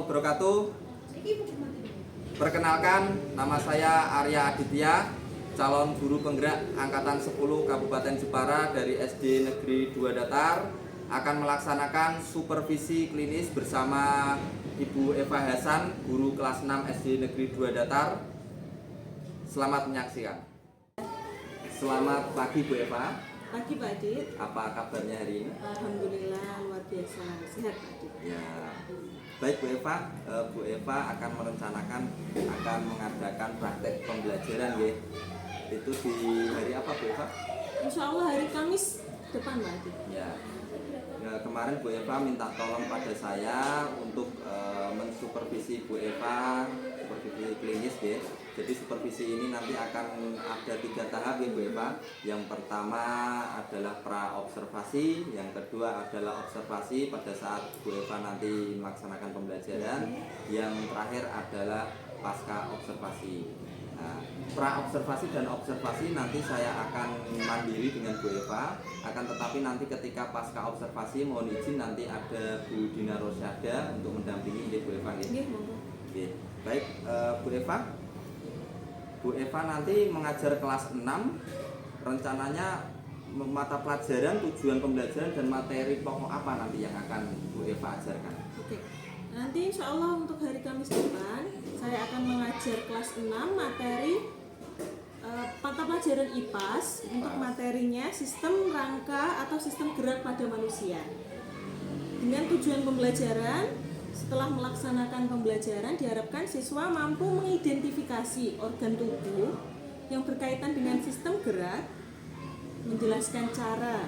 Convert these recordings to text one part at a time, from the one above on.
wabarakatuh. Perkenalkan, nama saya Arya Aditya, calon guru penggerak Angkatan 10 Kabupaten Jepara dari SD Negeri 2 Datar, akan melaksanakan supervisi klinis bersama Ibu Eva Hasan, guru kelas 6 SD Negeri 2 Datar. Selamat menyaksikan. Selamat pagi Bu Eva. Pagi Pak Adit. Apa kabarnya hari ini? Alhamdulillah luar biasa sehat Pak Adit. Ya, baik Bu Eva. Bu Eva akan merencanakan akan mengadakan praktek pembelajaran ya. Itu di hari apa Bu Eva? Insya Allah hari Kamis depan Pak Adit. Ya. Kemarin Bu Eva minta tolong pada saya untuk mensupervisi Bu Eva, supervisi klinis ya. Jadi supervisi ini nanti akan ada 3 tahap ya Bu Eva. Yang pertama adalah pra-observasi, yang kedua adalah observasi pada saat Bu Eva nanti melaksanakan pembelajaran, yang terakhir adalah pasca observasi. Nah, pra-observasi dan observasi nanti saya akan mandiri dengan Bu Eva, akan tetapi nanti ketika pasca observasi mohon izin nanti ada Bu Dina Rosyada untuk mendampingi Bu Eva. Nggih, monggo. Baik, Bu Eva. Bu Eva nanti mengajar kelas 6, rencananya mata pelajaran, tujuan pembelajaran dan materi pokok apa nanti yang akan Bu Eva ajarkan? Oke. Nanti insya Allah untuk hari Kamis depan saya akan mengajar kelas 6 materi mata pelajaran IPAS. Untuk materinya sistem rangka atau sistem gerak pada manusia. Dengan tujuan pembelajaran, setelah melaksanakan pembelajaran diharapkan siswa mampu mengidentifikasi organ tubuh yang berkaitan dengan sistem gerak, menjelaskan cara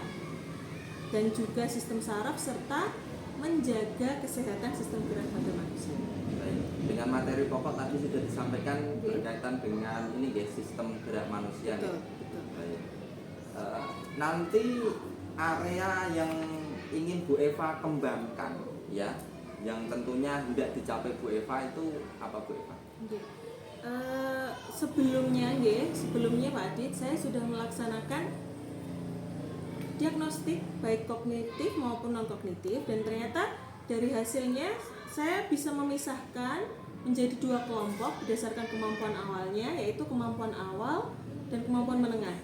dan juga sistem saraf serta menjaga kesehatan sistem gerak pada manusia. Baik. Dengan materi pokok tadi sudah disampaikan berkaitan dengan ini guys, sistem gerak manusia. Betul. Baik. Nanti area yang ingin Bu Eva kembangkan ya, yang tentunya hendak dicapai Bu Eva itu apa Bu Eva? Sebelumnya Pak Adit, saya sudah melaksanakan diagnostik baik kognitif maupun non kognitif, dan ternyata dari hasilnya saya bisa memisahkan menjadi 2 kelompok berdasarkan kemampuan awalnya, yaitu kemampuan awal dan kemampuan menengah.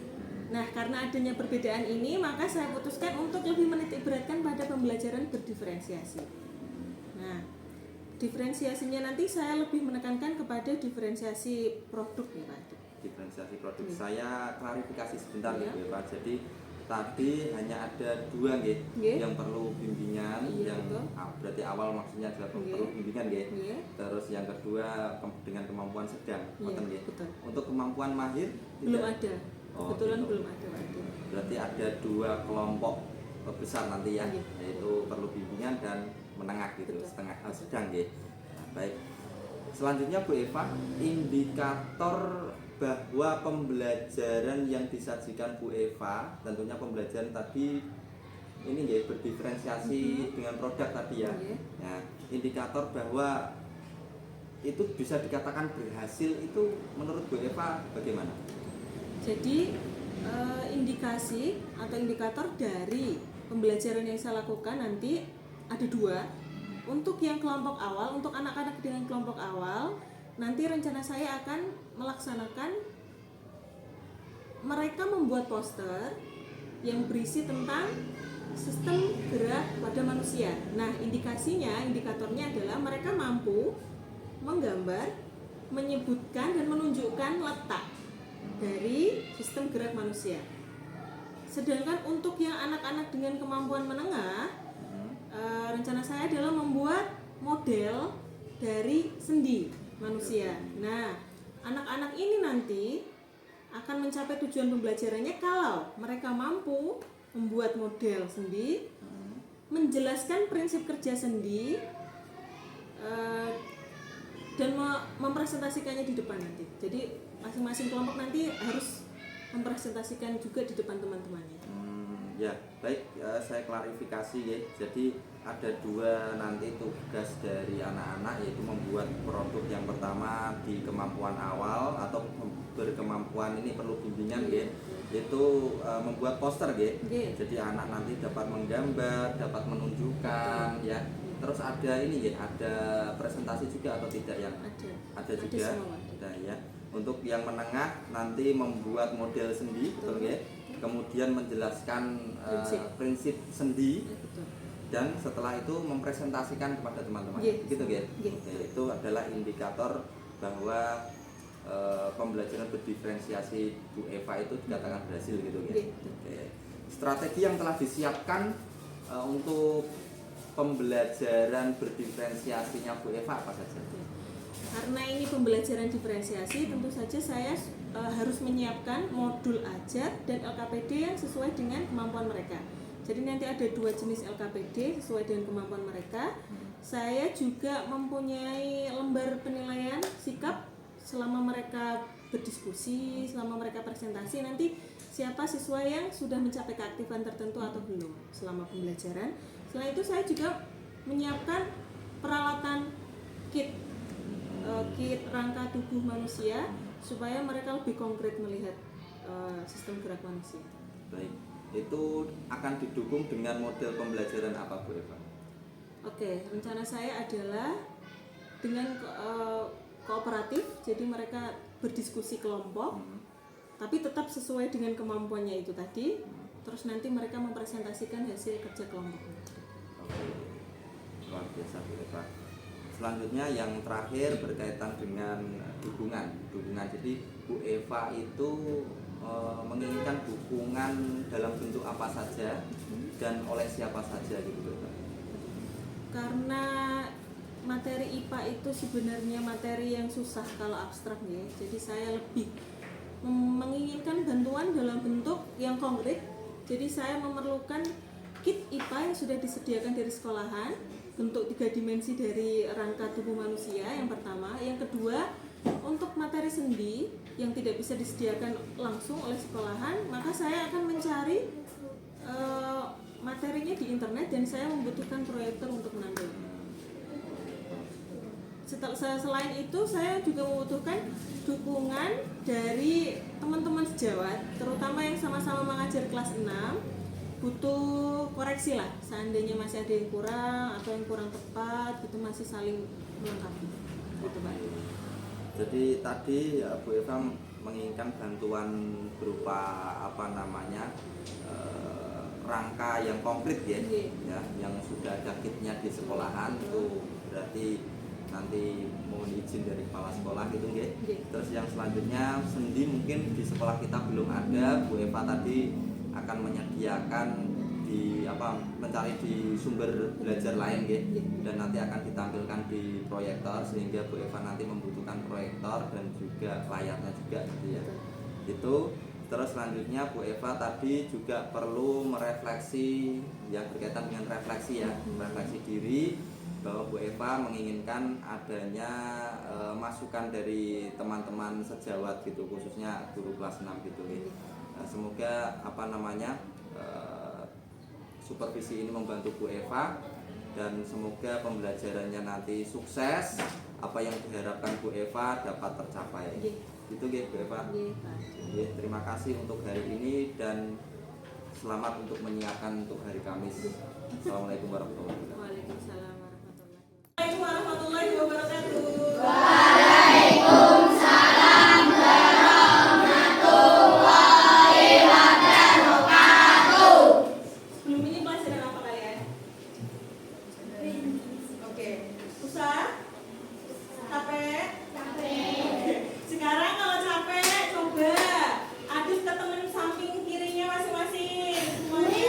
Nah, karena adanya perbedaan ini, maka saya putuskan untuk lebih menitik beratkan pada pembelajaran berdiferensiasi. Nah, diferensiasinya nanti saya lebih menekankan kepada diferensiasi produk ya Pak Adit. Diferensiasi produk. Saya klarifikasi sebentar ya Bu Eva. Jadi tadi hanya ada 2 yang perlu bimbingan, yang betul. berarti awal maksudnya adalah perlu bimbingan terus yang kedua dengan kemampuan sedang. Betul. Untuk kemampuan mahir Belum ada. Kebetulan gitu. belum ada Pak Adit. Berarti ada 2 kelompok besar nanti ya, yaitu perlu bimbingan dan menengah gitu, Betul. sedang ya. Nah, baik. Selanjutnya Bu Eva, indikator bahwa pembelajaran yang disajikan Bu Eva, tentunya pembelajaran tadi ini ya berdiferensiasi dengan produk tadi ya. Nah, indikator bahwa itu bisa dikatakan berhasil itu menurut Bu Eva bagaimana? Jadi indikasi atau indikator dari pembelajaran yang saya lakukan nanti ada 2. Untuk yang kelompok awal, untuk anak-anak dengan kelompok awal, nanti rencana saya akan melaksanakan mereka membuat poster yang berisi tentang sistem gerak pada manusia. Nah, indikatornya adalah mereka mampu menggambar, menyebutkan dan menunjukkan letak dari sistem gerak manusia. Sedangkan untuk yang anak-anak dengan kemampuan menengah, rencana saya adalah membuat model dari sendi manusia. Nah, anak-anak ini nanti akan mencapai tujuan pembelajarannya kalau mereka mampu membuat model sendi, menjelaskan prinsip kerja sendi, dan mempresentasikannya di depan nanti. Jadi masing-masing kelompok nanti harus mempresentasikan juga di depan teman-temannya. Ya, baik, saya klarifikasi ya. Jadi ada 2 nanti tugas dari anak-anak, yaitu membuat produk yang pertama di kemampuan awal atau berkemampuan ini perlu bimbingan yaitu membuat poster Jadi anak nanti dapat menggambar, dapat menunjukkan ya Terus ada ini ya, ada presentasi juga atau tidak yang Ada juga? semua. Ada ya. Untuk yang menengah nanti membuat model sendi, betul ya? Kemudian menjelaskan prinsip sendi. Ya, betul. Dan setelah itu mempresentasikan kepada teman-teman, gitu ya. Itu adalah indikator bahwa pembelajaran berdiferensiasi Bu Eva itu dikatakan berhasil, gitu ya. Strategi yang telah disiapkan untuk pembelajaran berdiferensiasinya Bu Eva apa saja? Karena ini pembelajaran diferensiasi, tentu saja saya harus menyiapkan modul ajar dan LKPD yang sesuai dengan kemampuan mereka. Jadi nanti ada 2 jenis LKPD sesuai dengan kemampuan mereka. Saya juga mempunyai lembar penilaian sikap selama mereka berdiskusi, selama mereka presentasi, nanti siapa siswa yang sudah mencapai keaktifan tertentu atau belum selama pembelajaran. Selain itu saya juga menyiapkan peralatan kit rangka tubuh manusia supaya mereka lebih konkret melihat sistem gerak manusia. Baik, itu akan didukung dengan model pembelajaran apa Bu Eva? Oke, rencana saya adalah dengan kooperatif, jadi mereka berdiskusi kelompok, tapi tetap sesuai dengan kemampuannya itu tadi. Terus nanti mereka mempresentasikan hasil kerja kelompok. Oke, luar biasa Bu Eva. Selanjutnya yang terakhir berkaitan dengan dukungan. Jadi Bu Eva itu menginginkan dukungan dalam bentuk apa saja dan oleh siapa saja gitu Bu Eva. Karena materi IPA itu sebenarnya materi yang susah kalau abstrak ya. Jadi saya lebih menginginkan bantuan dalam bentuk yang konkret. Jadi saya memerlukan kit IPA yang sudah disediakan dari sekolahan, bentuk 3 dimensi dari rangka tubuh manusia yang pertama. Yang kedua, untuk materi sendi yang tidak bisa disediakan langsung oleh sekolahan, maka saya akan mencari materinya di internet dan saya membutuhkan proyektor untuk menampilkan. Selain itu saya juga membutuhkan dukungan dari teman-teman sejawat, terutama yang sama-sama mengajar kelas 6. Butuh koreksi lah, seandainya masih ada yang kurang atau yang kurang tepat, itu masih saling melengkapi gitu Pak. Jadi tadi ya, Bu Eva menginginkan bantuan berupa rangka yang konkret ya, yang sudah ada kitnya di sekolahan. Itu berarti nanti mohon izin dari kepala sekolah gitu ya. Terus yang selanjutnya sendi mungkin di sekolah kita belum ada. Bu Eva tadi akan menyediakan mencari di sumber belajar lain ya, dan nanti akan ditampilkan di proyektor sehingga Bu Eva nanti membutuhkan proyektor dan juga layarnya juga gitu ya. Itu terus selanjutnya Bu Eva tadi juga perlu merefleksi yang berkaitan dengan refleksi diri, bahwa Bu Eva menginginkan adanya masukan dari teman-teman sejawat gitu, khususnya guru kelas 6 gitu ya. Semoga supervisi ini membantu Bu Eva dan semoga pembelajarannya nanti sukses, apa yang diharapkan Bu Eva dapat tercapai. Itu Bu Eva. Terima kasih untuk hari ini dan selamat untuk menyiapkan untuk hari Kamis. Assalamualaikum warahmatullahi wabarakatuh. Waalaikumsalam warahmatullahi wabarakatuh. Waalaikumsalam warahmatullahi wabarakatuh. Sebelum ini pelajaran apa kalian? Oke. Susah? Capek? Sekarang kalau capek, coba adus ke temen samping kirinya masing-masing. Semuanya.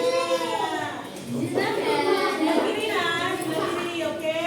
Sebelah kiri nah, sebelah kiri, oke?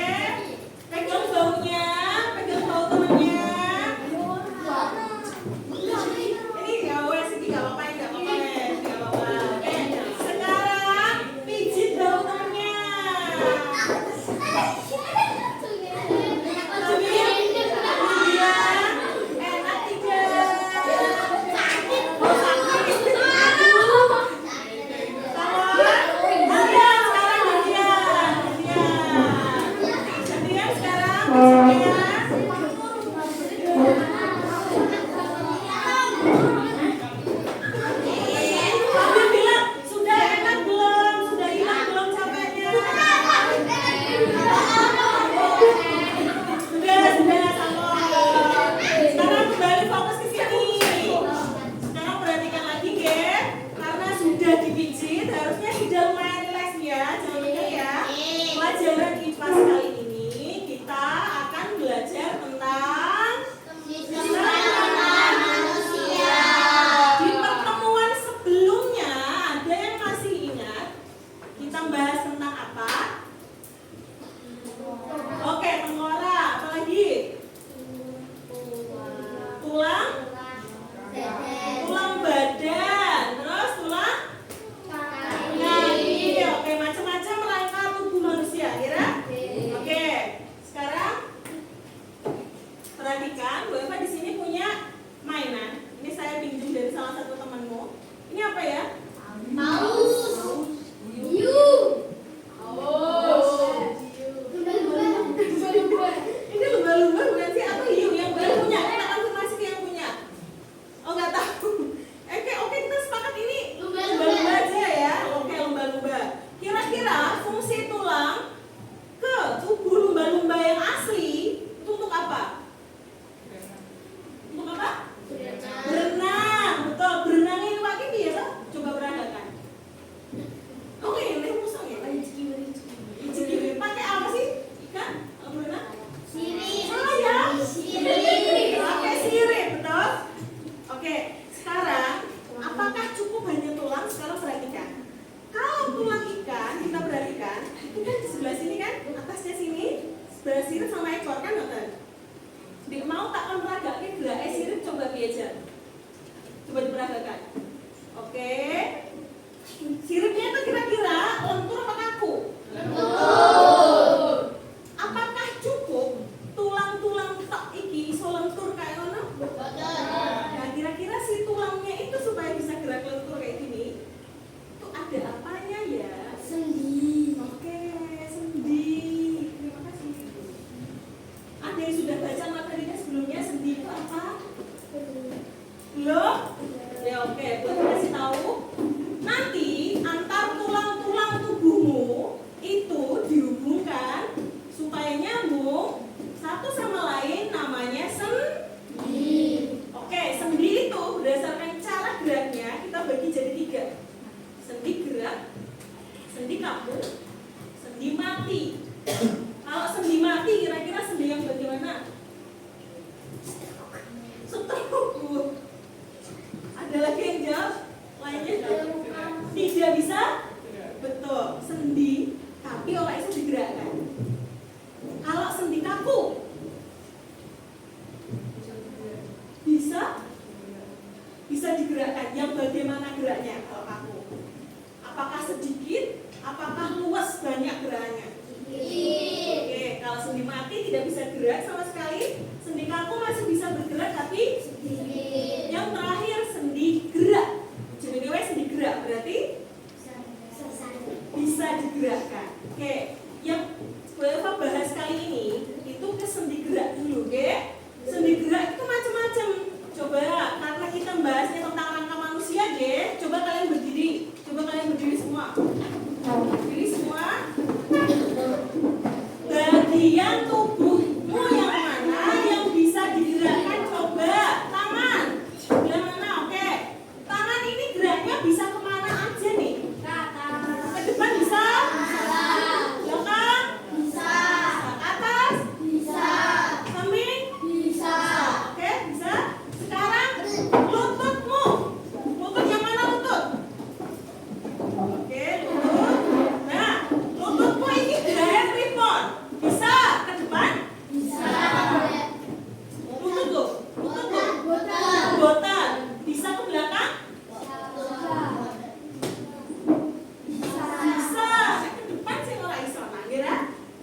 sama ekor kan ngoten. Dik mau tak kon peragake gerake sirip coba piye aja. Coba diperagakan. Oke. Siripnya itu kira-kira lentur apa kaku? Lentur. Apakah cukup tulang-tulang tok iki iso lentur kayak ngono? Nah, kira-kira si tulangnya itu supaya bisa gerak lentur kayak gini, itu ada apanya ya? Sendi. Oke, sendi. Terima kasih. Ada yang sudah baca materinya sebelumnya, sendi itu apa? Belum? Ya oke, buat kasih tahu. Nanti antar tulang-tulang tubuhmu itu dihubungkan supaya nyambung satu sama lain, namanya sendi. Oke, sendi itu berdasarkan cara geraknya kita bagi jadi 3. Sendi gerak, sendi kaku, sendi mati. Kalau sendi mati kira-kira sendi yang bagaimana? Stroke. Ada lagi yang jawab? Lainnya tidak bisa? Betul, sendi tapi orang itu digerakkan. Kalau sendi kaku bisa digerakkan. Yang bagaimana geraknya kalau kaku? Apakah sedikit? Apakah luas banyak geraknya? Oke, kalau sendi mati tidak bisa gerak sama sekali. Sendi kaku masih bisa bergerak tapi sedikit. Yang terakhir sendi gerak. Jadi sendi gerak berarti bisa digerakkan. Oke, yang Bapak bahas kali ini itu ke sendi gerak dulu, oke? Sendi gerak itu macam-macam. Coba karena kita membahasnya tentang rangka manusia, deh. Coba kalian berdiri semua. Berdiri semua. Bagian tubuhmu yang mana yang bisa digerakkan? Coba tangan. Yang mana? Oke. Tangan ini geraknya bisa kemana aja nih? Ke depan bisa? Belakang? Bisa. Ke atas? Bisa. Samping? Bisa. Oke, bisa. Sekarang lututmu. Lutut yang mana lutut? Oke, lutut. Nah, lututmu ini geraknya tripod. Bisa ke depan? Bisa. Lutut tuh. Lutut tuh. Botan. Botan. Bisa ke belakang? Bisa. Ke depan sih ora iso. Nah, kira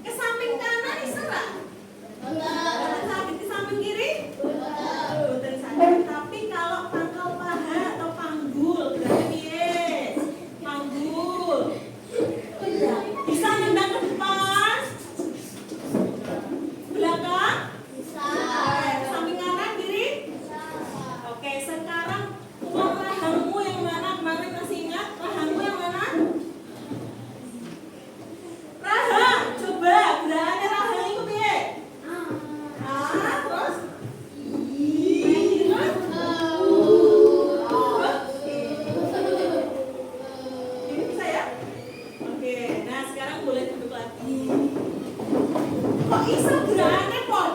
ke samping kanan iso ora? Boten sakit di samping kiri? Boten sakit. Tapi kalau pangkal paha atau panggul, berarti piye? Panggul. Bisa nendang ke depan? Belakang? Oke, ke samping kanan kiri? Oke, sekarang tulang rahangmu yang mana? Kemarin masih ingat rahangmu yang mana? Rahang, coba gerakannya rahang itu piye? Terus? Ini bisa ya? Oke, nah sekarang boleh duduk lagi. Kok iso gerakannya podo?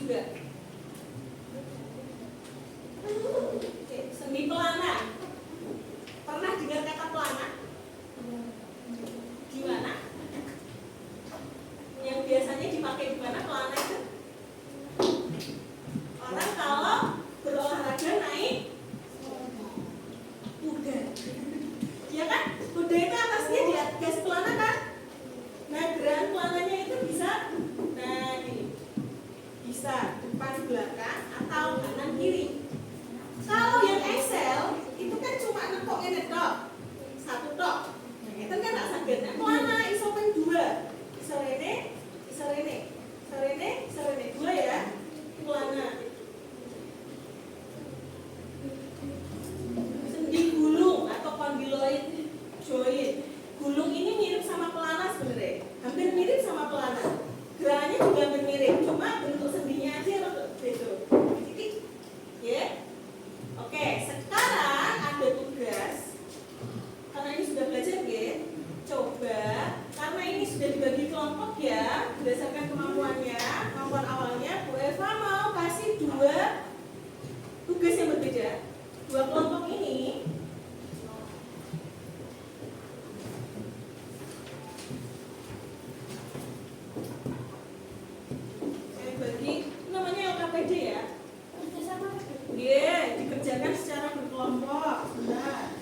juga. Oke, sendi pelana. Pernah dengar kata pelana? Gimana? Yang biasanya dipakai di mana pelana itu? Orang kalau berolahraga naik kuda, ya kan? Kuda itu atasnya dikasih pelana kan? Nah, gerakan pelananya itu bisa, nah gini, bisa depan belakang atau kanan kiri. Kalau yang Excel itu kan cuma nekok ini tok, satu tok. Nah, itu kan tak sakit. Nah, pelana iso kan dua, iso rene, iso rene, iso rene, iso rene, dua ya, pelana. Sendi gulung atau condyloid joint. Gulung ini mirip sama pelana sebenarnya, hampir mirip sama pelana. Gerakannya juga hampir mirip, cuma bentuk sendinya aja yang beda. Titik, ya. Oke, sekarang ada tugas. Karena ini sudah belajar, ya. Coba, karena ini sudah dibagi kelompok ya, berdasarkan kemampuannya, kemampuan awalnya, Bu Eva mau kasih dua tugas yang berbeda. Dua kelompok ini. Saya bagi, namanya LKPD ya. Iya, dikerjakan secara berkelompok. Sebentar.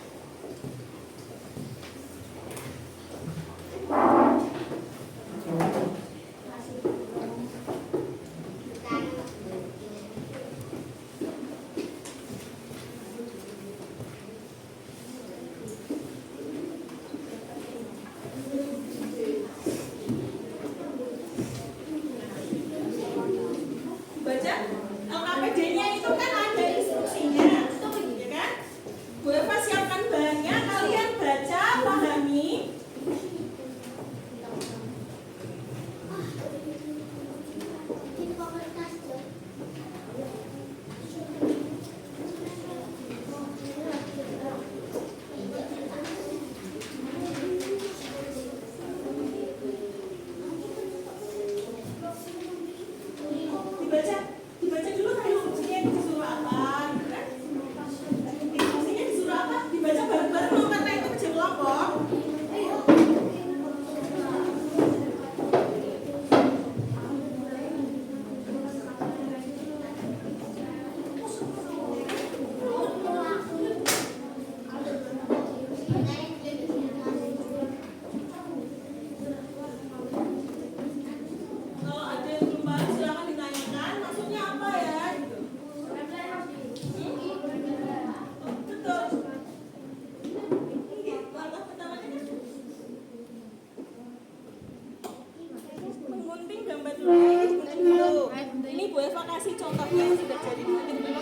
Baca LKPD-nya itu kan ada instruksinya, ya kan? Bu Eva siapkan bahannya, kalian baca, pahami. Dibaca dulu kan instruksinya disuruh apa, gitu kan? Instruksinya disuruh apa? Dibaca bareng-bareng loh, karena itu kerja kelompok. Kalau ada yang belum paham silakan ditanyakan, maksudnya apa ya, gitu. Oh, betul. Ini langkah pertamanya kan menggunting gambar dulu. Ini digunting dulu. Ini Bu Eva kasih contohnya yang sudah jadi digunting dulu.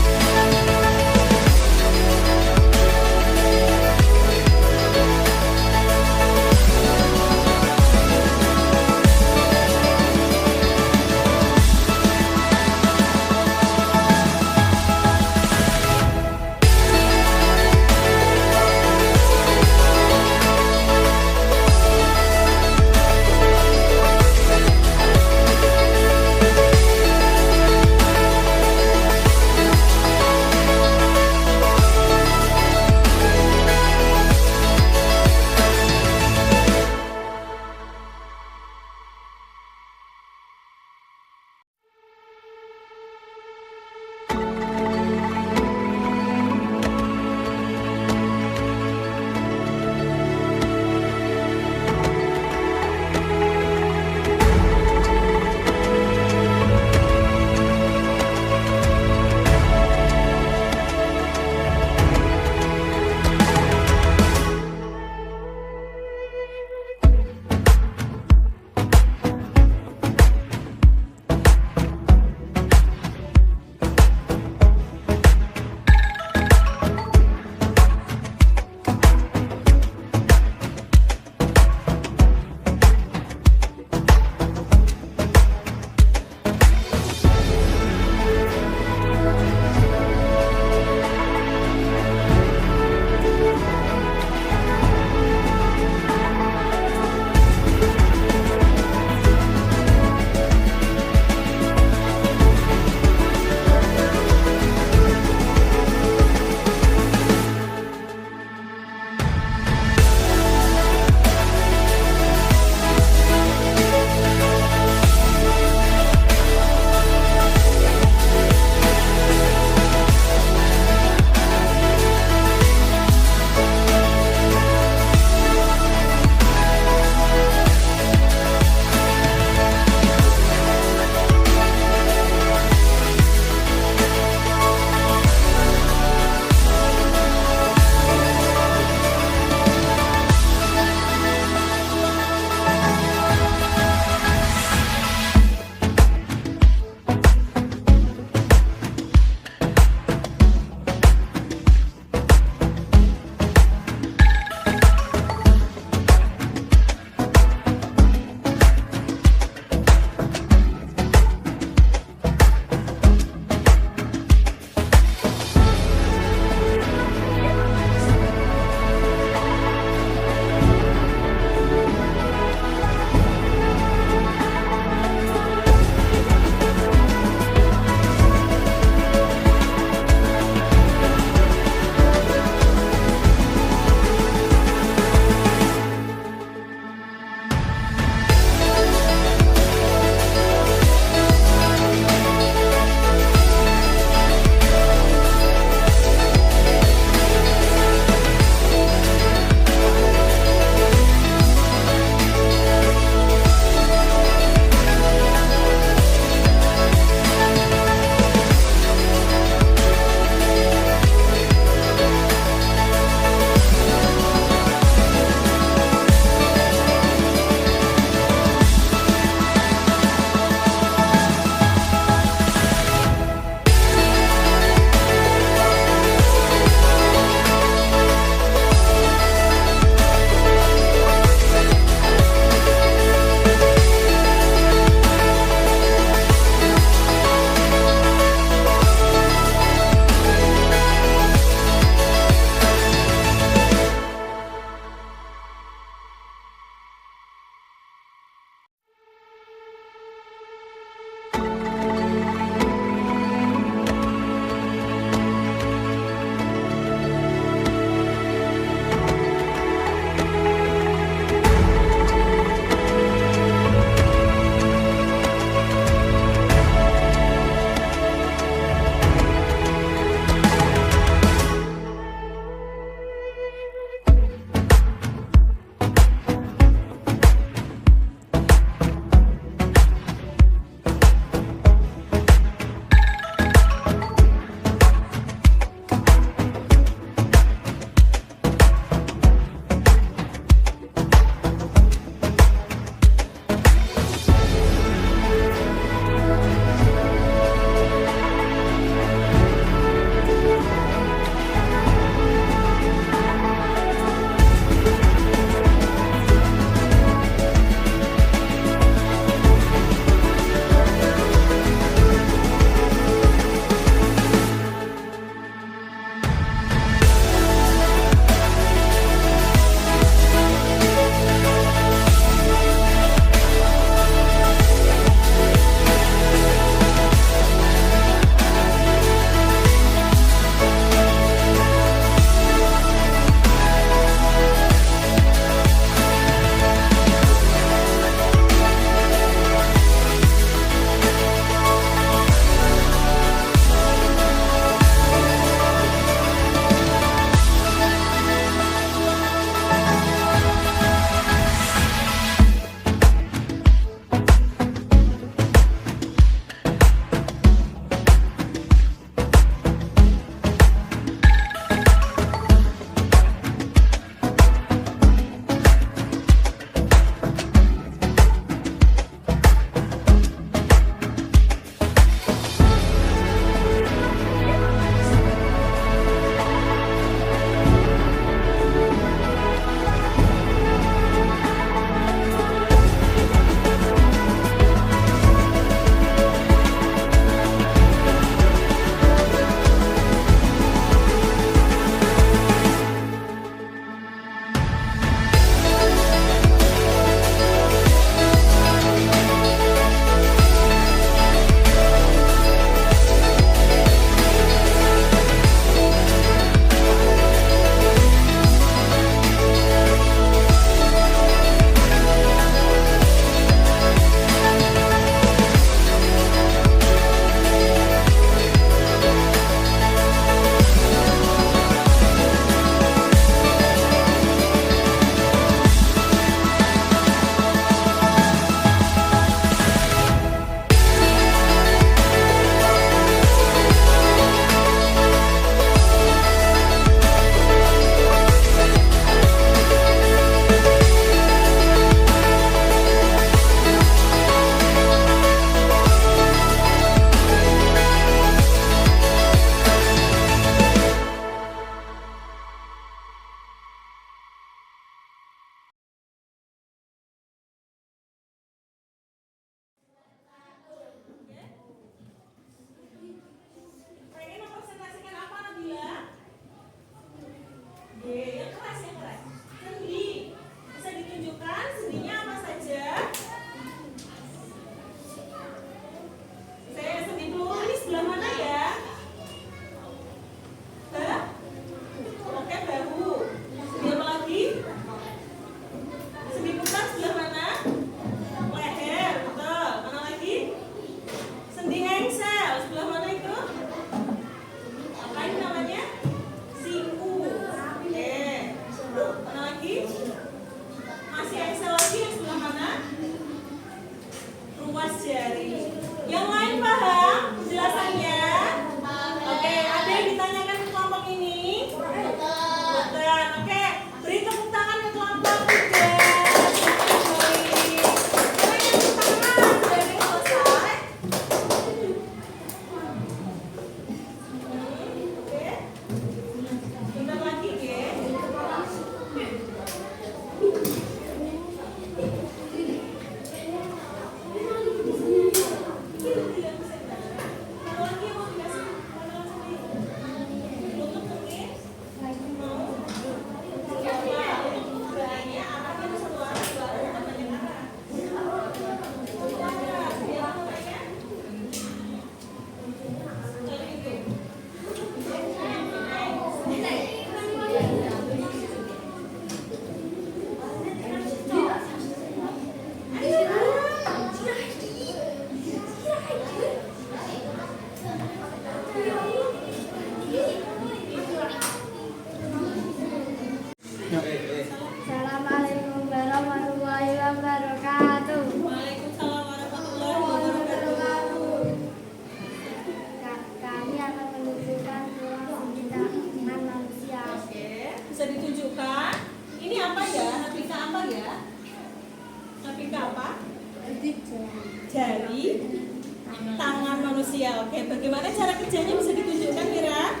manusia. Oke, bagaimana cara kerjanya bisa ditunjukkan, Mira?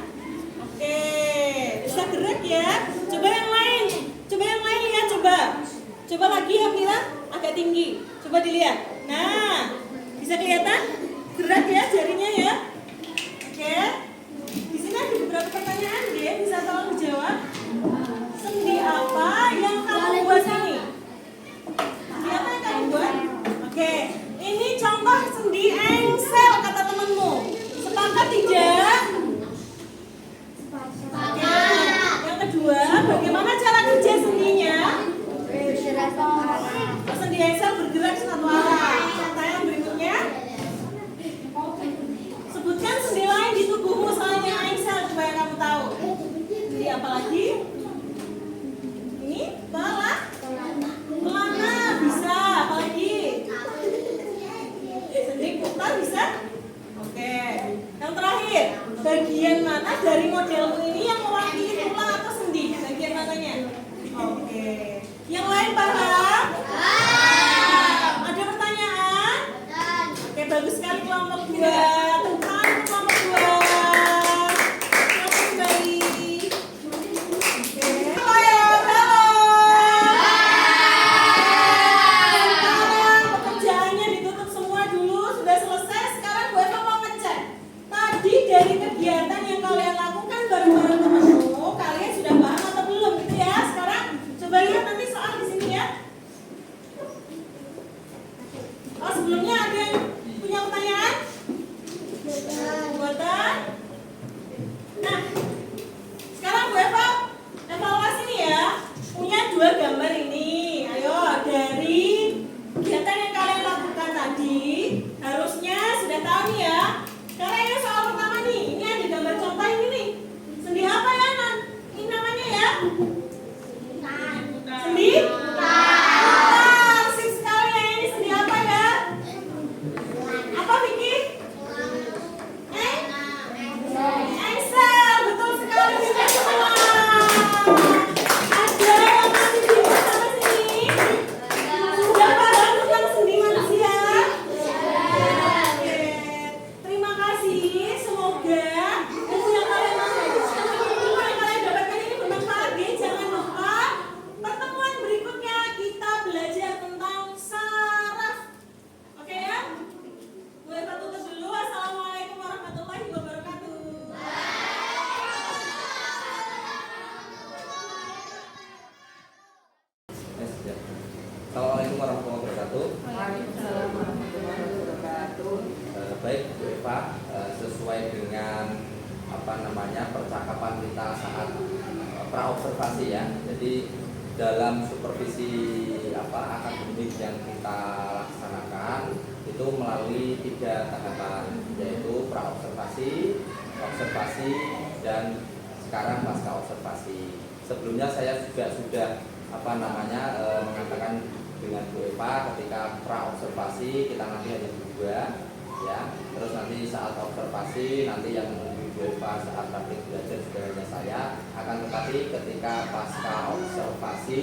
Oke, bisa gerak ya. Coba yang lain. Coba yang lain lihat, coba. Coba lagi ya, Mira, agak tinggi. Coba dilihat. Nah, bisa kelihatan? Gerak ya jarinya ya. Oke. Di sini ada beberapa pertanyaan, dia bisa tolong dijawab. Sendi apa yang kamu buat ini? Sendi apa yang kamu buat? Oke, ini contoh sendi engsel kata temanmu. Sepakat tidak? Oke. Yang kedua, bagaimana cara kerja sendinya? Sendi engsel bergerak satu arah. Pertanyaan berikutnya. Sebutkan sendi lain di tubuhmu selain yang engsel, coba yang kamu tahu. Sendi apa lagi? Ini pelana bisa, apalagi? Sendi putar bisa? Oke. Yang terakhir, bagian mana dari modelmu ini yang mewakili tulang atau sendi? Bagian mananya? Oke. Yang lain paham? Ada pertanyaan? Oke, bagus sekali kelompok 2. Tentang kelompok 2. Kelompok baik. Oke. Halo ya, halo. Sekarang pekerjaannya ditutup semua dulu, sudah selesai. Sekarang Bu Eva mau ngecek. Tadi dari kegiatan yang kalian lakukan bareng-bareng temanmu, kalian sudah paham atau belum gitu ya? Sekarang coba lihat nanti soal di sini ya. Oh, sebelumnya ada yang punya pertanyaan? Buatan? Nah, sekarang Bu Eva evaluasi nih ya. Punya 2 gambar ini. Ayo, dari kegiatan yang kalian lakukan tadi, harusnya sudah tahu nih ya. Sekarang ini soal pertama nih. Ini ada gambar contoh ini nih. Sendi apa ya, Nan? Ini namanya ya? Sendi? Asik sekali ya, ini sendi apa ya? Apa Vicky? Engsel, betul sekali sudah semua. Ada yang masih bingung sama sini? Sudah paham tentang sendi manusia? Oke. Terima kasih. Semoga ilmu yang kalian dapatkan ini bermanfaat ya. Jangan lupa pertemuan berikutnya kita belajar tentang saraf. Oke ya? Bu Eva tutup dulu. Assalamualaikum warahmatullahi wabarakatuh. Ya. Assalamualaikum warahmatullahi wabarakatuh. Baik Bu Eva, sesuai dengan percakapan kita saat praobservasi ya. Jadi dalam supervisi akademik yang kita laksanakan itu melalui 3 tahapan, yaitu praobservasi, observasi, dan sekarang pasca observasi. Sebelumnya saya juga sudah mengatakan dengan Bu Eva ketika praobservasi kita nanti hanya berdua ya. Terus nanti saat observasi nanti yang Bu Eva saat praktik belajar juga hanya saya. Akan tetapi ketika pasca observasi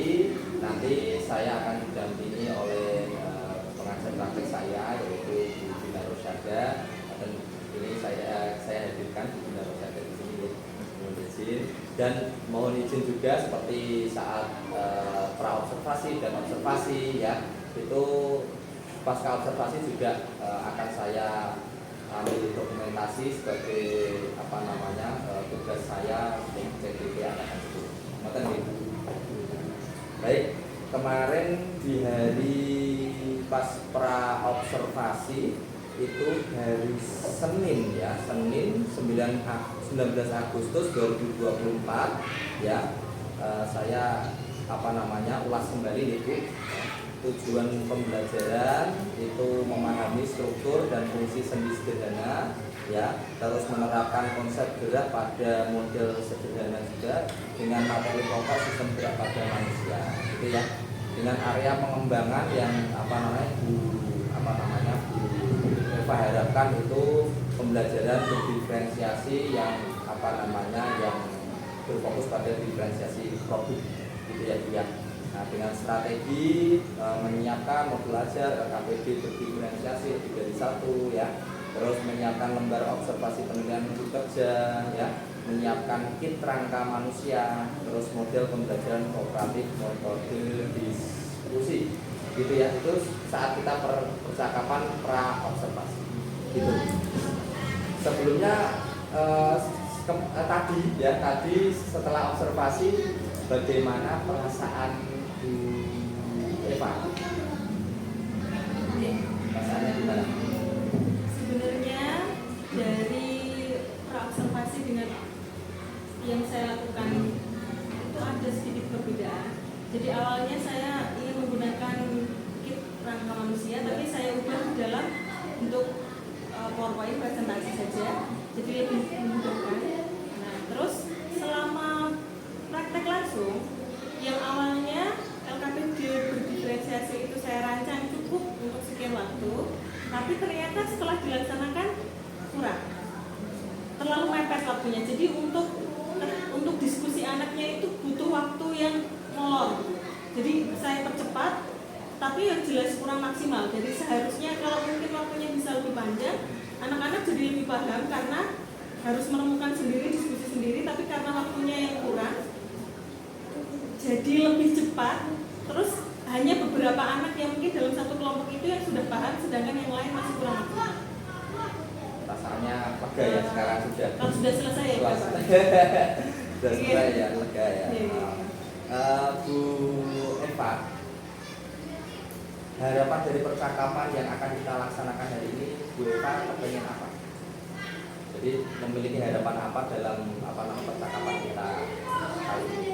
nanti saya akan didampingi oleh pengajar praktik saya yaitu Bu Bina Rosyada, dan ini saya hadirkan Bu Bina Rosyada di sini. Mohon izin, dan mohon izin juga seperti saat praobservasi dan observasi ya, itu pasca observasi juga akan saya ambil dokumentasi sebagai tugas saya untuk CTP anak itu. Baik, kemarin di hari pas praobservasi itu hari Senin ya, Senin 19 Agustus 2024 ya. Saya ulas kembali nih Bu. Tujuan pembelajaran itu memahami struktur dan fungsi sendi sederhana ya, terus menerapkan konsep gerak pada model sederhana juga dengan materi pokok sistem gerak pada manusia gitu ya, dengan area pengembangan yang Bu Eva harapkan itu pembelajaran berdiferensiasi yang yang berfokus pada diferensiasi produk gitu ya Bu ya. Nah, dengan strategi menyiapkan modul ajar LKPD berdiferensiasi lebih dari 1 ya, terus menyiapkan lembar observasi penilaian mutu kerja, ya, menyiapkan kit rangka manusia, terus model pembelajaran kooperatif, metode diskusi, gitu ya. Itu saat kita percakapan pra observasi, gitu. Sebelumnya tadi setelah observasi, bagaimana perasaan Bu Eva? Perasaannya gimana? Sebenarnya dari praobservasi dengan yang saya lakukan itu ada sedikit perbedaan. Jadi awalnya saya ingin menggunakan kit rangka manusia, tapi saya ubah dalam bentuk PowerPoint presentasi saja, jadi lebih memudahkan. Nah, terus selama praktek langsung, yang awalnya LKPD berdiferensiasi itu saya rancang cukup untuk sekian waktu, tapi ternyata setelah dilaksanakan kurang, terlalu mepet waktunya. Jadi untuk diskusi anaknya itu butuh waktu yang molor. Jadi saya percepat, tapi yang jelas kurang maksimal. Jadi seharusnya kalau mungkin waktunya bisa lebih panjang, anak-anak jadi lebih paham karena harus menemukan sendiri, diskusi sendiri, tapi karena waktunya yang kurang, jadi lebih cepat. Terus hanya beberapa anak yang mungkin dalam satu kelompok itu yang sudah paham, sedangkan yang lain masih kurang maksimal. Rasanya lega ya sekarang sudah. Kalau sudah selesai ya Pak. Sudah selesai ya, lega ya. Bu Eva, harapan dari percakapan yang akan kita laksanakan hari ini, Bu Eva kepengen apa? Jadi memiliki harapan apa dalam percakapan kita kali ini?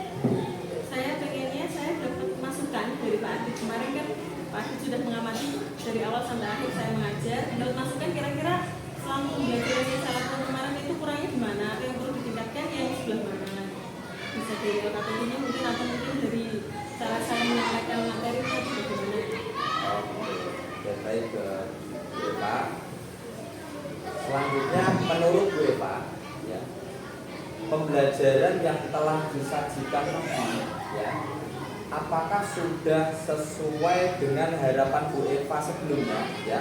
Saya pengennya saya dapat masukan dari Pak Adit. Kemarin kan Pak Adit sudah mengamati dari awal sampai akhir saya mengajar. Dapat masukan kira-kira selama pembelajaran yang saya lakukan kemarin itu kurangnya di mana, apa yang perlu ditingkatkan, yang sebelah mana? Bisa dari LKPD-nya mungkin, atau mungkin dari cara saya menyampaikan materinya atau bagaimana? Oke, baik ke Bu Eva. Selanjutnya menurut Bu Eva, ya, pembelajaran yang telah disajikan tadi, ya, apakah sudah sesuai dengan harapan Bu Eva sebelumnya? Ya,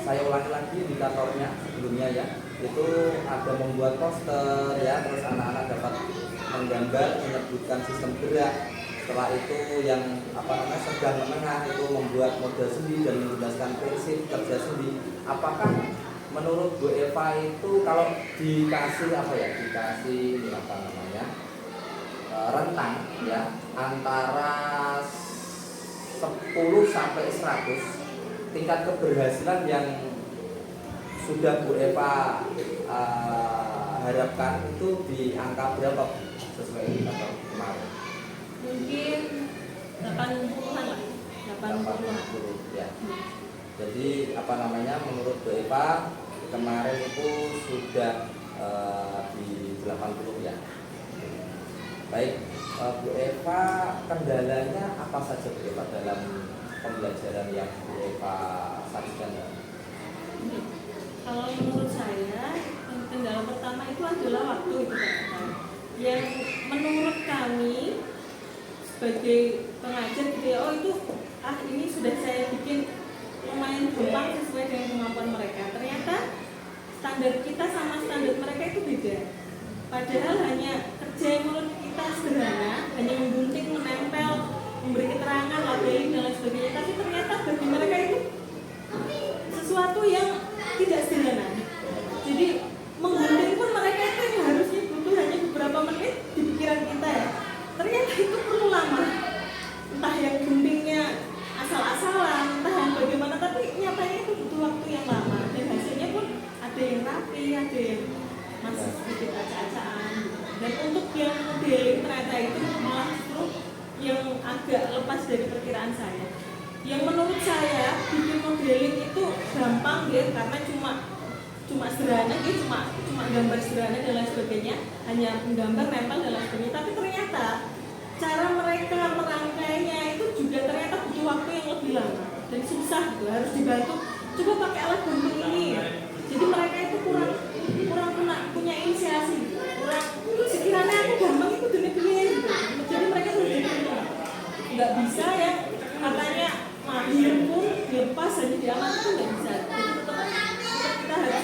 saya ulangi lagi indikatornya sebelumnya, ya, itu ada membuat poster, ya, terus anak-anak dapat menggambar, menyebutkan sistem gerak. Setelah itu yang sedang menengah itu membuat model sendi dan menjelaskan prinsip kerja sendi. Apakah menurut Bu Eva itu kalau dikasih rentang, ya, antara 10 sampai 100, tingkat keberhasilan yang sudah Bu Eva harapkan itu di angka berapa sesuai indikator kemarin? Mungkin 80-an lah. 80-an. Ya. Jadi menurut Bu Eva kemarin itu sudah di 80, ya. Baik, Bu Eva, kendalanya apa saja Bu Eva dalam pembelajaran yang Bu Eva sajikan? Kalau menurut saya, kendala pertama itu adalah waktu itu Pak. Yang menurut kami sebagai pengajar gitu ya, ini sudah saya bikin lumayan gampang sesuai dengan kemampuan mereka. Ternyata standar kita sama standar mereka itu beda. Padahal hanya kerja yang menurut kita sederhana, hanya menggunting, menempel, memberi keterangan, labeling dan lain sebagainya. Tapi ternyata bagi mereka itu sesuatu yang tidak sederhana. Jadi menggunting pun mereka itu yang harusnya butuh hanya beberapa menit di pikiran kita, ya. Ternyata itu perlu lama. Entah yang guntingnya asal-asalan, entah yang bagaimana, tapi nyatanya itu butuh waktu yang lama. Dan hasilnya pun ada yang rapi, ada yang masih sedikit acak-acakan. Dan untuk yang modeling ternyata itu malah justru yang agak lepas dari perkiraan saya. Yang menurut saya bikin modeling itu gampang ya, karena cuma sederhana, ya, cuma gambar sederhana dan lain sebagainya, hanya menggambar, nempel dan lain sebagainya. Tapi ternyata cara mereka merangkainya itu juga ternyata butuh waktu yang lebih lama dan susah gitu, harus dibantu. Coba pakai alat bantu ini. Jadi mereka itu kurang punya inisiasi, kurang sekiranya aku gampang itu demikian gitu. Jadi mereka tuh nggak bisa ya, katanya mahir pun dilepas hanya diaman itu nggak bisa. Jadi tetap kita harus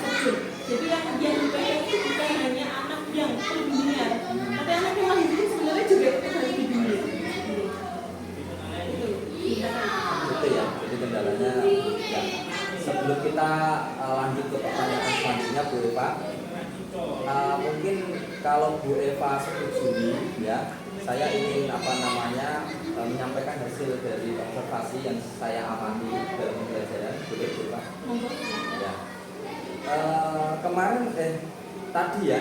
Mungkin kalau Bu Eva setujui ya, saya ingin menyampaikan hasil dari observasi yang saya amati dalam pembelajaran. Boleh Bu Eva? Ya. Tadi ya,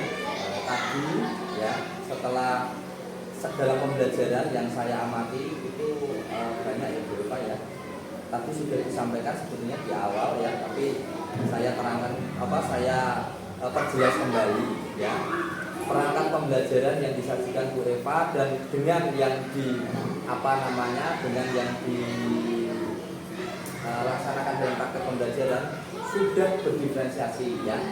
setelah dalam pembelajaran yang saya amati itu banyak ya Bu Eva ya. Tadi sudah disampaikan sebetulnya di awal ya, tapi saya terangkan perjelas kembali ya, perangkat pembelajaran yang disajikan Bu Eva dan dengan yang dilaksanakan dalam praktek pembelajaran sudah berdiferensiasi ya,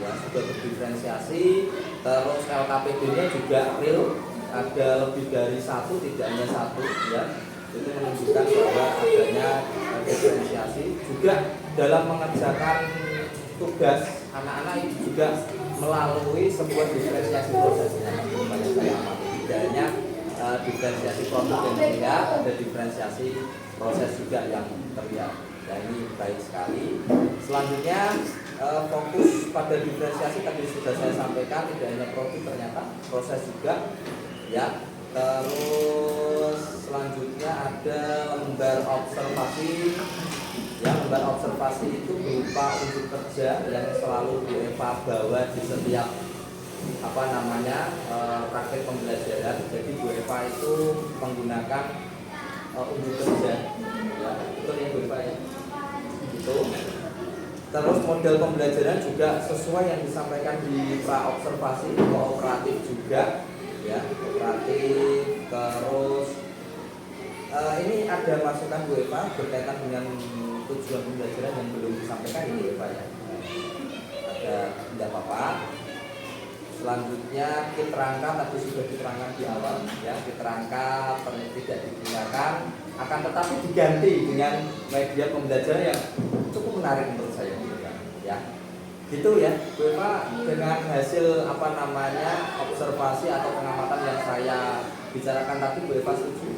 sudah berdiferensiasi. Terus LKPD-nya juga real, ada lebih dari satu, tidak hanya satu ya. Itu menunjukkan bahwa adanya diferensiasi. Juga dalam mengerjakan tugas anak-anak itu juga melalui sebuah diferensiasi prosesnya. Banyak saya amati, tidak hanya diferensiasi produk yang terlihat, ada diferensiasi proses juga yang terlihat. Ya, ini baik sekali. Selanjutnya fokus pada diferensiasi tadi sudah saya sampaikan, tidak hanya produk, ternyata proses juga ya. Terus selanjutnya ada lembar observasi. Ya, lembar observasi itu berupa unjuk kerja yang selalu Bu Eva bawa di setiap praktek pembelajaran. Jadi Bu Eva itu menggunakan unjuk kerja. Ya, betul ya Bu Eva ya. Itu. Terus model pembelajaran juga sesuai yang disampaikan di pra observasi, kooperatif juga. Ya, kooperatif. Terus ini ada masukan Bu Eva berkaitan dengan tujuan pembelajaran yang belum disampaikan Bu Eva ya. Tidak apa-apa. Selanjutnya diterangkan, tadi sudah diterangkan di awal ya, diterangkan tidak digunakan, akan tetapi diganti dengan media pembelajaran yang cukup menarik menurut saya ya. Gitu ya Bu Eva, dengan hasil observasi atau pengamatan yang saya bicarakan tadi, Bu Eva setuju?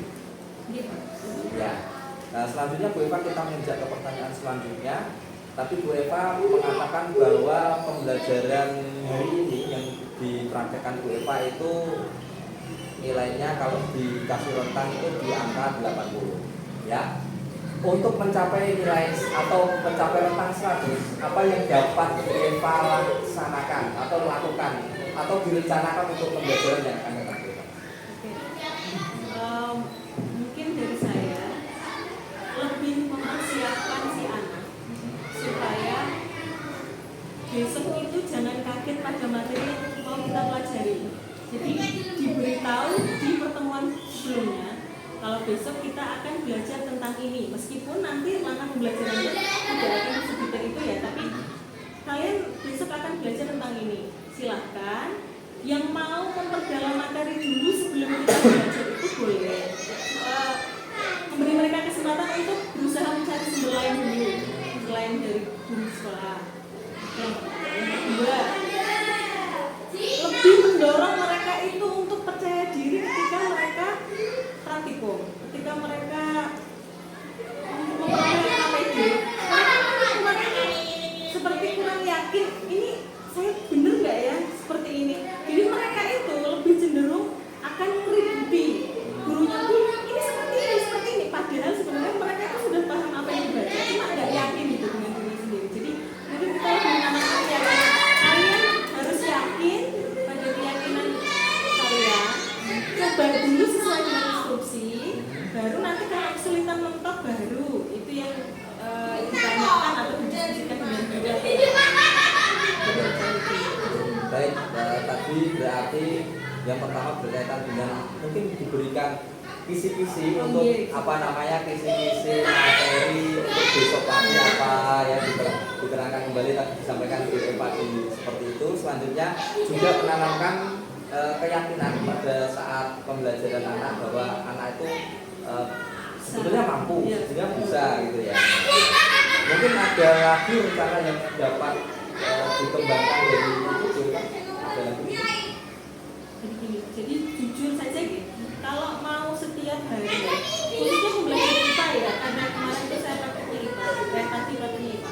Ya. Nah, selanjutnya Bu Eva kita menginjak ke pertanyaan selanjutnya. Tapi Bu Eva mengatakan bahwa pembelajaran hari ini yang dipraktekkan Bu Eva itu nilainya kalau dikasih rentang itu di angka 80 ya. Untuk mencapai nilai atau mencapai rentang 100, apa yang dapat Bu Eva laksanakan atau lakukan atau direncanakan untuk pembelajaran yang akan datang? Mungkin dari saya lebih mempersiapkan si anak supaya besok itu jangan kaget pada materi yang mau kita pelajari. Jadi diberitahu di pertemuan sebelumnya kalau besok kita akan belajar tentang ini, meskipun nanti langkah pembelajarannya tidak akan sedetail itu ya, tapi kalian besok akan belajar tentang ini. Silahkan yang mau memperdalam materi dulu sebelum kita belajar itu boleh. Memberi mereka kesempatan untuk berusaha mencari sumber lain dulu selain dari guru sekolah. Yang kedua, lebih mendorong mereka itu untuk percaya diri ketika mereka praktikum, ketika mereka mempelajari APD, mereka seperti kurang yakin, ini saya bener nggak ya seperti ini. Jadi mereka itu lebih cenderung akan mengikuti gurunya pun ini seperti ini. Padahal sebenarnya mereka itu sudah paham apa yang dibaca, cuma nggak yakin gitu dengan diri sendiri. Jadi mungkin kita menanamkan kalian harus yakin pada keyakinan kalian. Coba dulu sesuai dengan instruksi, baru nanti kalau kesulitan mentok baru itu yang ditanyakan atau didiskusikan dengan guru. Baik, tadi berarti yang pertama berkaitan dengan mungkin diberikan kisi-kisi untuk kisi-kisi materi untuk besok pagi ya, diterangkan kembali tadi disampaikan di pagi seperti itu. Selanjutnya juga menanamkan keyakinan pada saat pembelajaran anak bahwa anak itu sebetulnya mampu, sebetulnya bisa gitu ya. Mungkin ada lagi rencana yang dapat dikembangkan dari itu kan? Ada lagi. Jadi jujur saja gitu, kalau mau setiap hari, khususnya pembelajaran IPA ya, karena kemarin itu saya praktiknya IPA, tadi praktiknya IPA.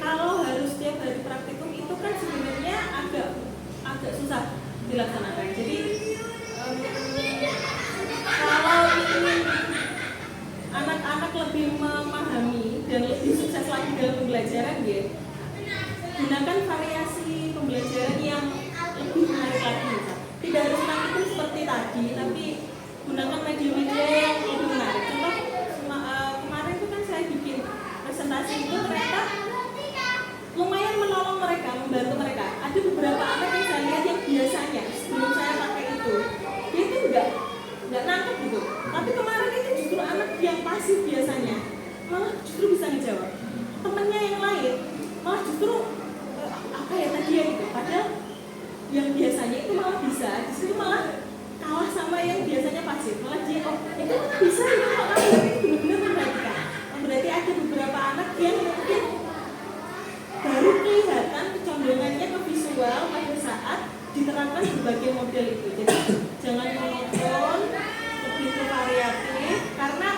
Kalau harus setiap hari praktikum itu kan sebenarnya dilaksanakan. Jadi kalau ingin anak-anak lebih memahami dan lebih sukses lagi dalam pembelajaran, ya, gunakan variasi pembelajaran yang lebih menarik lagi. Tidak harus mengikuti seperti tadi, tapi gunakan media-media yang lebih menarik. Contoh kemarin itu kan saya bikin presentasi itu ternyata lumayan menolong mereka, membantu mereka. Ada beberapa anak yang saya lihat yang biasanya sebelum saya pakai itu, dia itu nggak nangkep gitu. Tapi kemarin itu justru anak yang pasif biasanya malah justru bisa ngejawab. Temennya yang lain malah justru apa ya tadi ya itu. Padahal yang biasanya itu malah bisa, justru malah kalah sama yang biasanya pasif. Malah dia itu bisa itu kok kamu itu benar-benar memperhatikan. Berarti ada beberapa anak yang mungkin baru kelihatan kecondongannya ke visual pada saat diterapkan berbagai model itu. Jadi jangan monoton, lebih ke variatif, karena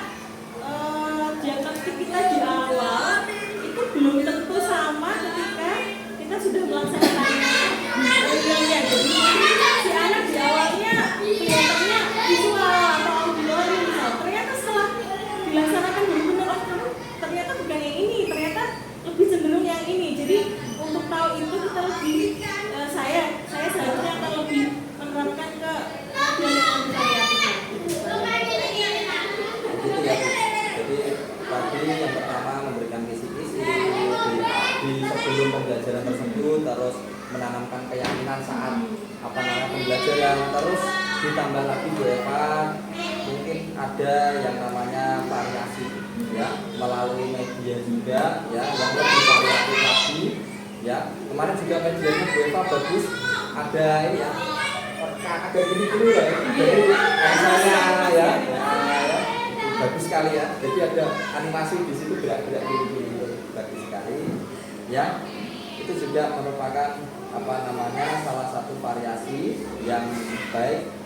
diagnostik kita di awal itu belum tentu sama ketika kita sudah melaksanakannya. Jadi si anak di awalnya kelihatannya visual atau auditori misal, ternyata setelah dilaksanakan benar-benar ternyata bukan yang ini, ternyata lebih cenderung yang ini. Jadi untuk tahu itu kita lebih saya seharusnya akan lebih menerapkan ke model yang lebih variatif. Gitu ya. Jadi tadi yang pertama memberikan kisi-kisi di sebelum pembelajaran tersebut, terus menanamkan keyakinan saat pembelajaran, terus ditambah lagi Bu Eva mungkin ada yang namanya variasi ya melalui media juga ya yang lebih variatif lagi ya. Kemarin juga medianya Bu Eva bagus, ada ini ya agak gini-gini ya, jadi misalnya ya bagus sekali ya. Jadi ada animasi di situ gerak-gerak gini-gini, bagus sekali ya. Itu juga merupakan salah satu variasi yang baik.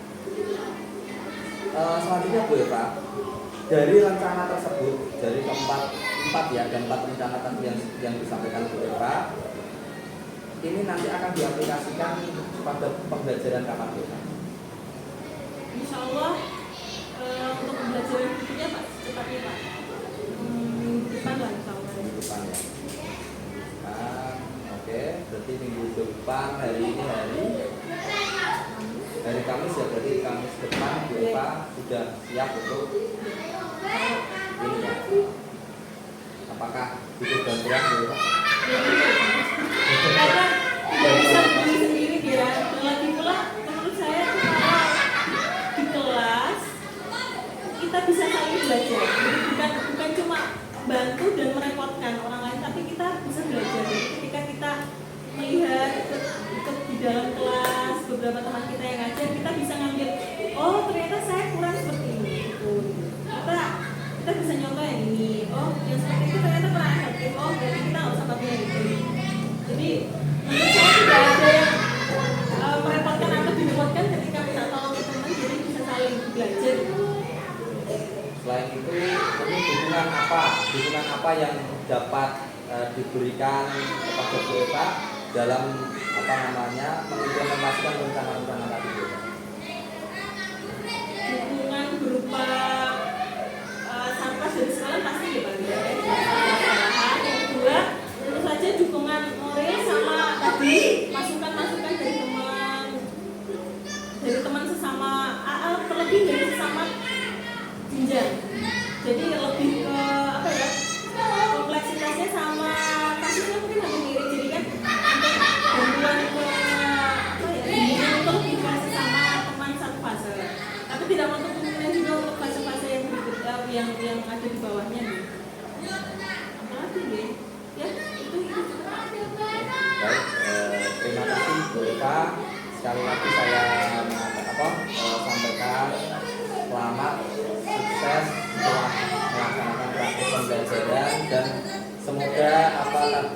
Selanjutnya Bu Eva, dari rencana tersebut, dari empat rencana tadi yang disampaikan Bu Eva, ini nanti akan diaplikasikan pada pembelajaran kapan Bu Eva? Insya Allah untuk pembelajaran berikutnya Pak, cepatnya Pak, depan lah insya Allah. Minggu depan ya. Oke, berarti minggu depan hari ini hari Kamis ya, berarti Kamis depan Bu Eva sudah siap untuk ini ya. Apakah butuh bantuan Bu Eva? Karena tidak bisa berdiri sendiri kira. Lagi pula menurut saya tuh kalau di kelas kita bisa saling belajar. Jadi bukan cuma bantu dan merepotkan orang lain, tapi kita bisa belajar. Jadi ketika kita melihat ikut di dalam kelas beberapa teman kita yang ngajar, kita bisa ngambil, oh ternyata saya kurang seperti ini gitu. Kita bisa nyontoh yang ini, oh yang seperti itu ternyata kurang efektif, oh berarti kita nggak usah pakai yang itu. Jadi menurut saya tidak ada yang merepotkan atau direpotkan ketika minta tolong ke teman, jadi bisa saling belajar. Selain itu, ini dukungan apa yang dapat diberikan kepada Bu Eva dalam mengimplementasikan rencana-rencana tadi Bu Eva? Dukungan berupa sarkas dari sekolah pasti ya Pak ya. Yang kedua tentu saja dukungan moral sama tadi masukan-masukan dari teman sesama terlebih dari sesama jenjang. Jadi lebih ke kompleksitasnya sama kasusnya mungkin lebih mirip. Jadi kan untuk bantuan ke untuk lebih sesama teman satu fase. Tapi tidak untuk kemungkinan juga untuk fase-fase yang berikutnya yang ada di bawahnya nih. Apalagi nih? Ya, itu cukup. Baik, terima kasih Bu Eva. Sekali lagi saya sampaikan selamat sukses setelah melaksanakan praktik pembelajaran, dan semoga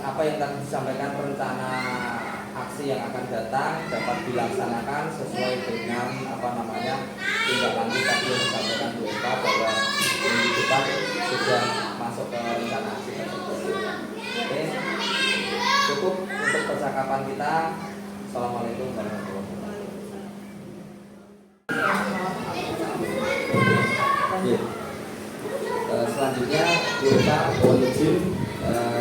apa yang tadi disampaikan rencana aksi yang akan datang dapat dilaksanakan sesuai dengan tindak lanjut tadi yang disampaikan Bu Eva, bahwa minggu depan sudah masuk ke rencana aksi tersebut. Oke, cukup untuk percakapan kita. Assalamualaikum warahmatullahi wabarakatuh. Oke. Selanjutnya kita mohon izin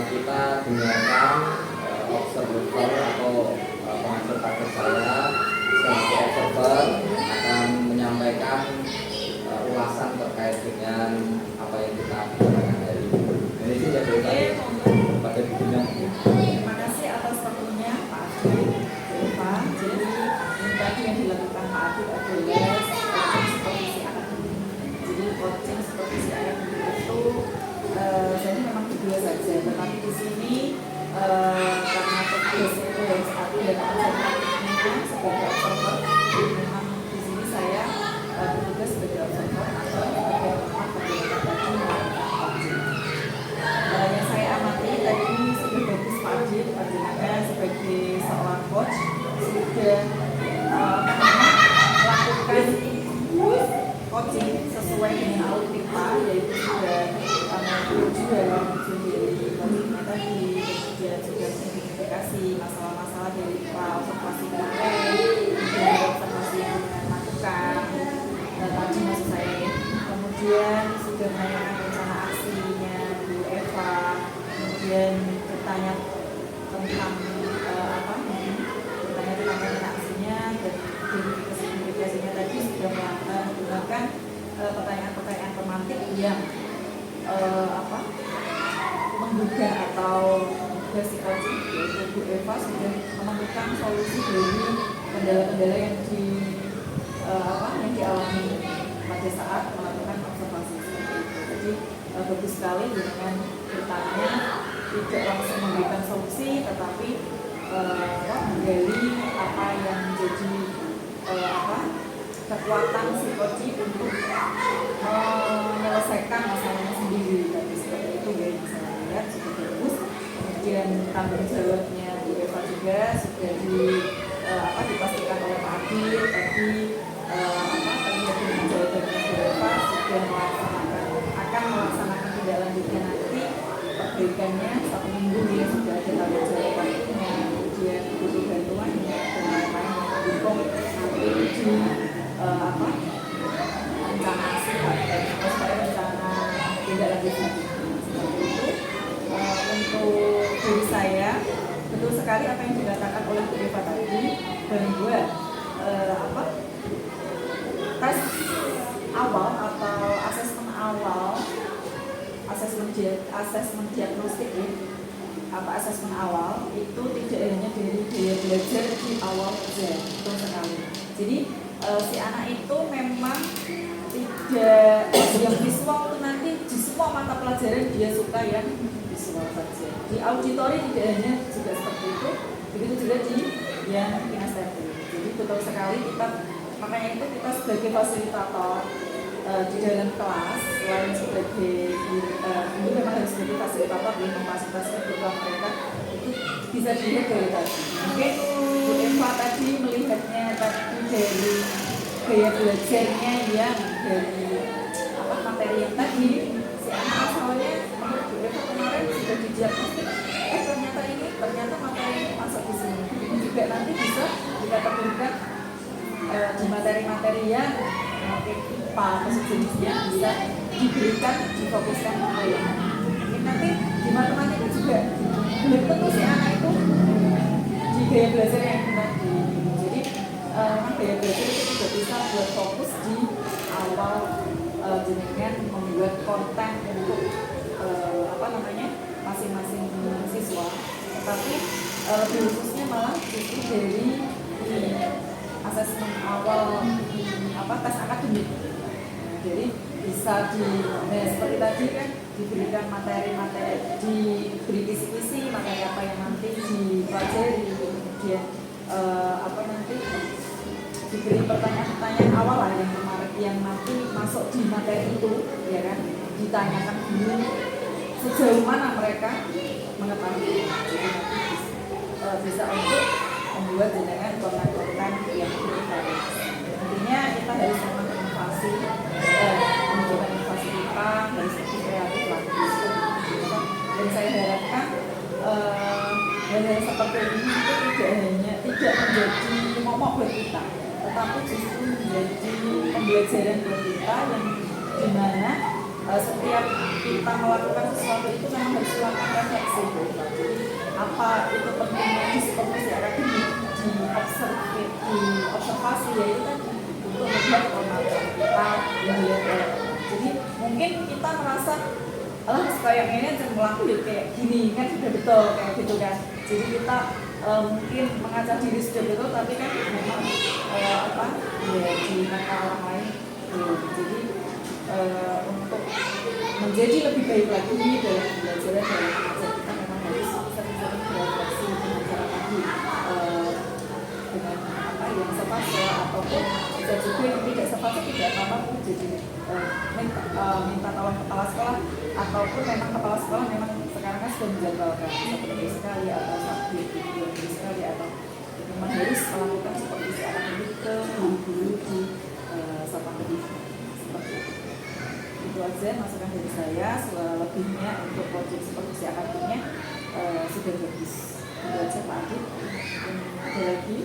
kita dengarkan observer atau pengajar praktek saya sebagai observer akan menyampaikan ulasan terkait dengan apa yang kita bicarakan hari ini. Ini sih ya pada bukunya. Terima kasih atas waktunya Pak Adil, Eva. Jadi ini tadi yang dilakukan Pak Adil adalah coaching supervisi akademik. Jadi coaching supervisi akademik itu jadi memang berdua saja, tetapi di sini karena tugas itu harus satu dan observatifnya sebagai observer. Jadi memang di sini saya bertugas sebagai observer atau sebagai tempat bagaimana tadi melakukan coaching. Yang saya amati tadi sudah bagus Pak Adil, bagaimana sebagai seorang coach sudah melakukan coaching sesuai dengan alur kita, yaitu sudah tujuan dari coachingnya tadi, kemudian sudah mengidentifikasi masalah-masalah dari observasi kemarin, kemudian observasi yang dilakukan tadi maksud saya ya. Kemudian sudah menanyakan rencana aksinya Bu Eva, kemudian bertanya tentang bertanya tentang rencana aksinya, dan verifikasinya tadi sudah menggunakan pertanyaan-pertanyaan pemantik yang menggugah atau basic coaching, yaitu Bu Eva sudah menemukan solusi dari kendala-kendala yang yang dialami pada saat melakukan observasi seperti itu. Jadi bagus sekali dengan bertanya, tidak langsung memberikan solusi, tetapi menggali apa yang menjadi kekuatan si coach untuk menyelesaikan masalahnya sendiri. Tadi seperti itu ya, bisa lihat cukup bagus. Kemudian tanggung jawabnya Bu Eva juga sudah dipastikan oleh Pak Adil tadi. Terlihat dengan jawabannya Bu Eva sudah akan melaksanakan tindak lanjutnya nanti perbaikannya 1 minggu ya, sudah ada tanggung jawab waktunya, kemudian butuh bantuannya dan lain-lain yang mendukung nanti di rencana aksi supaya rencana tindak lanjutnya seperti itu. Untuk diri saya betul sekali apa yang dikatakan oleh Bu Eva tadi, bahwa tes awal atau asesmen diagnostik ya, asesmen awal itu tidak hanya dari daya belajar di awal saja, betul sekali. Jadi si anak itu memang tidak yang visual itu nanti di semua mata pelajaran dia suka yang visual saja. Di auditori tidak hanya juga seperti itu, begitu juga di yang kinestetik. Jadi betul sekali makanya itu kita sebagai fasilitator di dalam kelas, selain sebagai guru memang harus sebagai fasilitator yang memfasilitasi program mereka itu bisa dilihat dari tadi. Mungkin Bu Eva tadi melihatnya tadi dari gaya belajarnya yang dari materi yang tadi, si anak asalnya menurut Bu Eva kemarin sudah didiagnostik, ternyata materi ini masuk di sini. Ini juga nanti bisa dikategorikan di materi-materi yang IPA atau sejenisnya bisa diberikan, difokuskan oleh mungkin nanti di matematika juga belum tentu si anak itu di gaya belajar yang tadi. Jadi gaya belajar itu juga bisa buat fokus di awal jenengan membuat konten untuk masing-masing siswa, tetapi lebih khususnya malah justru dari asesmen awal tes akademik. Jadi bisa seperti tadi kan diberikan materi-materi, diberi kisi-kisi materi apa yang nanti dipelajari, kemudian nanti diberi pertanyaan-pertanyaan awal lah yang nanti masuk di materi itu, ya kan, ditanyakan dulu sejauh mana mereka mengetahui. Jadi nanti bisa untuk membuat dengan konten-konten yang berkualitas. Intinya kita harus memang inovasi, menunjukkan inovasi kita, harus lebih kreatif lagi. Dan saya harapkan hal-hal seperti ini itu tidak menjadi momok buat kita, tapi justru menjadi pembelajaran buat kita yang dimana setiap kita melakukan sesuatu itu memang harus melakukan refleksi. Jadi apa itu pentingnya di supervisi akademik, di observasi yaitu tadi untuk melihat kemampuan kita yang dilihat. Jadi mungkin kita merasa kayak ini aja melakukan kayak gini kan sudah betul kayak gitu kan. Jadi kita mungkin mengaca diri sudah betul tapi kan memang di mata orang lain belum. Jadi untuk menjadi lebih baik lagi dalam belajar dalam mengajar kita memang harus sering-sering berefleksi dengan cara tadi dengan apa yang sepase ataupun bisa juga yang tidak sepase tidak apa-apa jadi minta tolong kepala sekolah ataupun memang kepala sekolah memang sekarang kan sudah menjadwalkan seperti sekali atau Sabtu sekali atau memang harus melakukan supervisi akademik ke guru-guru di satuan pendidikan seperti itu aja masukan dari saya. Selebihnya untuk proyek supervisi akademiknya sudah bagus. Itu aja Pak Adit. Ada lagi?